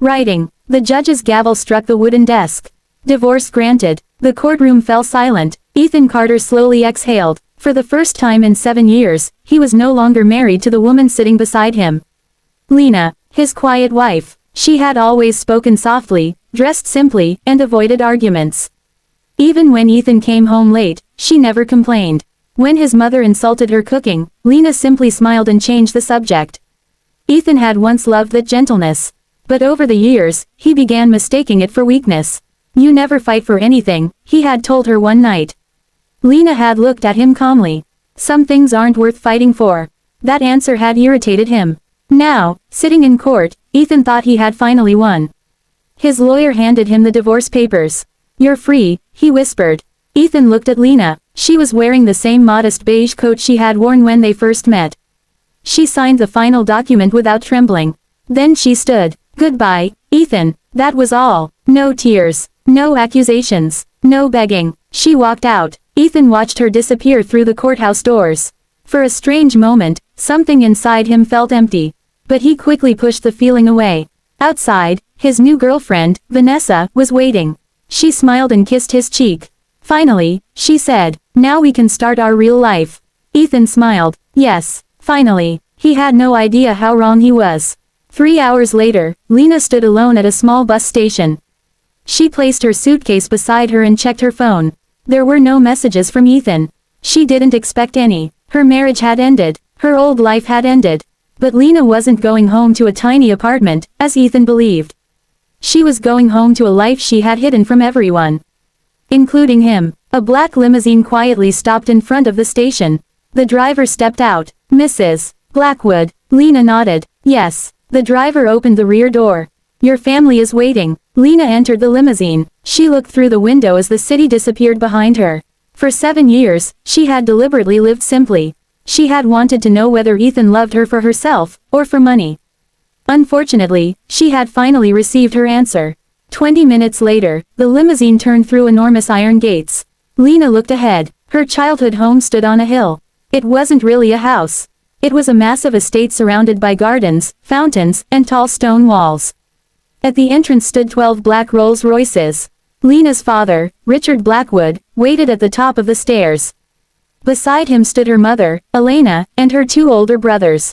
Writing. The judge's gavel struck the wooden desk. Divorce granted. The courtroom fell silent. Ethan Carter slowly exhaled. For the first time in 7 years, he was no longer married to the woman sitting beside him. Lena, his quiet wife. She had always spoken softly, dressed simply, and avoided arguments. Even when Ethan came home late, she never complained. When his mother insulted her cooking, Lena simply smiled and changed the subject. Ethan had once loved that gentleness. But over the years, he began mistaking it for weakness. "You never fight for anything," he had told her one night. Lena had looked at him calmly. Some things aren't worth fighting for. That answer had irritated him. Now, sitting in court, Ethan thought he had finally won. His lawyer handed him the divorce papers. "You're free," he whispered. Ethan looked at Lena. She was wearing the same modest beige coat she had worn when they first met. She signed the final document without trembling. Then she stood. "Goodbye, Ethan." That was all. No tears. No accusations. No begging. She walked out. Ethan watched her disappear through the courthouse doors. For a strange moment, something inside him felt empty. But he quickly pushed the feeling away. Outside, his new girlfriend, Vanessa, was waiting. She smiled and kissed his cheek. "Finally," she said, "now we can start our real life." Ethan smiled. Yes, finally. He had no idea how wrong he was. 3 hours later, Lena stood alone at a small bus station. She placed her suitcase beside her and checked her phone. There were no messages from Ethan. She didn't expect any. Her marriage had ended. Her old life had ended. But Lena wasn't going home to a tiny apartment, as Ethan believed. She was going home to a life she had hidden from everyone, including him. A black limousine quietly stopped in front of the station. The driver stepped out. "Mrs. Blackwood." Lena nodded. "Yes." The driver opened the rear door. "Your family is waiting." Lena entered the limousine. She looked through the window as the city disappeared behind her. For 7 years, she had deliberately lived simply. She had wanted to know whether Ethan loved her for herself, or for money. Unfortunately, she had finally received her answer. 20 minutes later, the limousine turned through enormous iron gates. Lena looked ahead. Her childhood home stood on a hill. It wasn't really a house. It was a massive estate surrounded by gardens, fountains, and tall stone walls. At the entrance stood 12 black Rolls-Royces. Lena's father, Richard Blackwood, waited at the top of the stairs. Beside him stood her mother, Lena, and her 2 older brothers.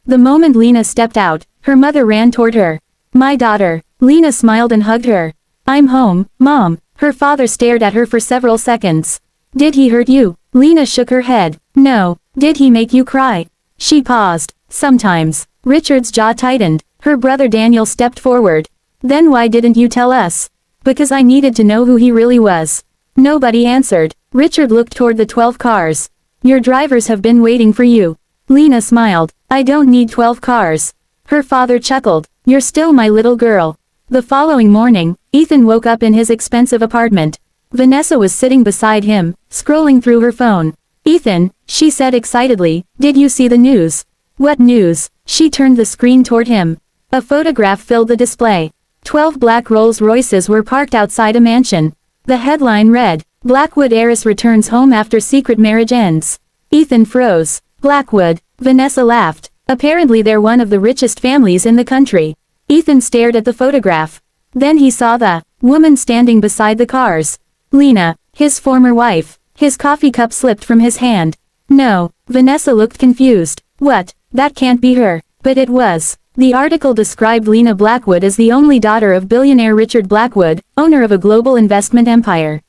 The moment Lena stepped out, her mother ran toward her. "My daughter." Lena smiled and hugged her. "I'm home, Mom." Her father stared at her for several seconds. "Did he hurt you?" Lena shook her head. "No." "Did he make you cry?" She paused. "Sometimes." Richard's jaw tightened. Her brother Daniel stepped forward. "Then why didn't you tell us?" "Because I needed to know who he really was." Nobody answered. Richard looked toward the 12 cars. "Your drivers have been waiting for you." Lena smiled. "I don't need 12 cars." Her father chuckled. "You're still my little girl." The following morning, Ethan woke up in his expensive apartment. Vanessa was sitting beside him, scrolling through her phone. "Ethan," she said excitedly, "did you see the news?" "What news?" She turned the screen toward him. A photograph filled the display. 12 black Rolls-Royces were parked outside a mansion. The headline read, "Blackwood heiress returns home after secret marriage ends." Ethan froze. "Blackwood." Vanessa laughed. "Apparently they're one of the richest families in the country." Ethan stared at the photograph. Then he saw the woman standing beside the cars. Lena, his former wife. His coffee cup slipped from his hand. "No." Vanessa looked confused. "What? That can't be her." But it was. The article described Lena Blackwood as the only daughter of billionaire Richard Blackwood, owner of a global investment empire.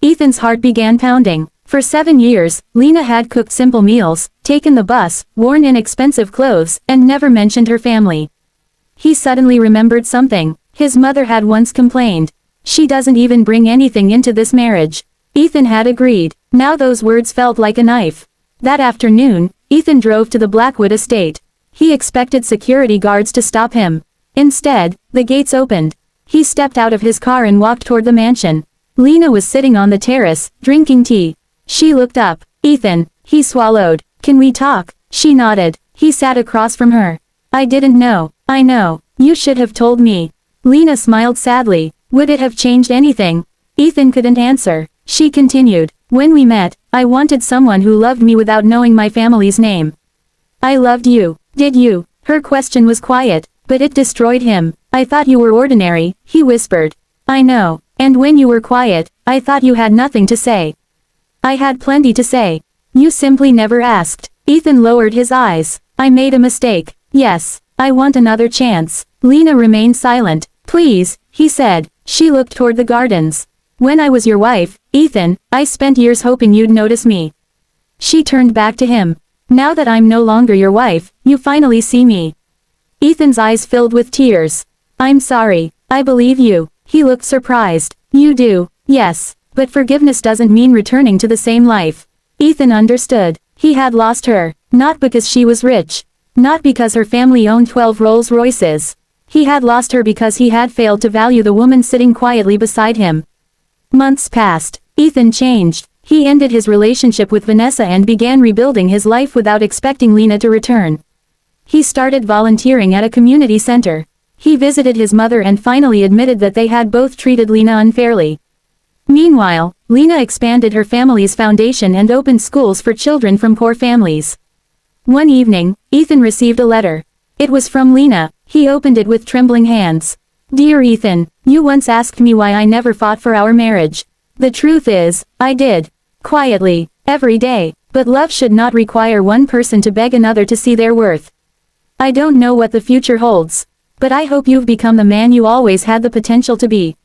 Ethan's heart began pounding. For 7 years, Lena had cooked simple meals, taken the bus, worn inexpensive clothes, and never mentioned her family. He suddenly remembered something. His mother had once complained. "She doesn't even bring anything into this marriage." Ethan had agreed. Now those words felt like a knife. That afternoon, Ethan drove to the Blackwood estate. He expected security guards to stop him. Instead, the gates opened. He stepped out of his car and walked toward the mansion. Lena was sitting on the terrace, drinking tea. She looked up. "Ethan," he swallowed. "Can we talk?" She nodded. He sat across from her. "I didn't know." "I know. You should have told me." Lena smiled sadly. "Would it have changed anything?" Ethan couldn't answer. She continued. "When we met, I wanted someone who loved me without knowing my family's name." "I loved you. Did you?" Her question was quiet, But it destroyed him. I thought you were ordinary, he whispered. I know. And when you were quiet, I thought you had nothing to say. I had plenty to say. You simply never asked. Ethan lowered his eyes. I made a mistake. Yes. I want another chance. Lena remained silent. Please, he said. She looked toward the gardens. When I was your wife, Ethan, I spent years hoping you'd notice me. She turned back to him. Now that I'm no longer your wife, you finally see me. Ethan's eyes filled with tears. I'm sorry. I believe you. He looked surprised. You do. Yes. But forgiveness doesn't mean returning to the same life. Ethan understood. He had lost her. Not because she was rich. Not because her family owned 12 Rolls-Royces. He had lost her because he had failed to value the woman sitting quietly beside him. Months passed. Ethan changed. He ended his relationship with Vanessa and began rebuilding his life without expecting Lena to return. He started volunteering at a community center. He visited his mother and finally admitted that they had both treated Lena unfairly. Meanwhile, Lena expanded her family's foundation and opened schools for children from poor families. One evening, Ethan received a letter. It was from Lena. He opened it with trembling hands. Dear Ethan, you once asked me why I never fought for our marriage. The truth is, I did. Quietly, every day, but love should not require one person to beg another to see their worth. I don't know what the future holds. But I hope you've become the man you always had the potential to be.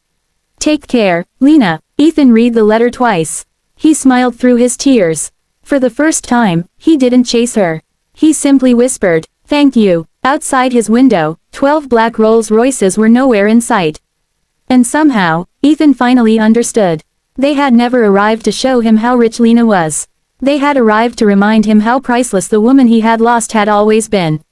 Take care, Lena. Ethan read the letter twice. He smiled through his tears. For the first time, he didn't chase her. He simply whispered, thank you. Outside his window, 12 black Rolls-Royces were nowhere in sight. And somehow, Ethan finally understood. They had never arrived to show him how rich Lena was. They had arrived to remind him how priceless the woman he had lost had always been.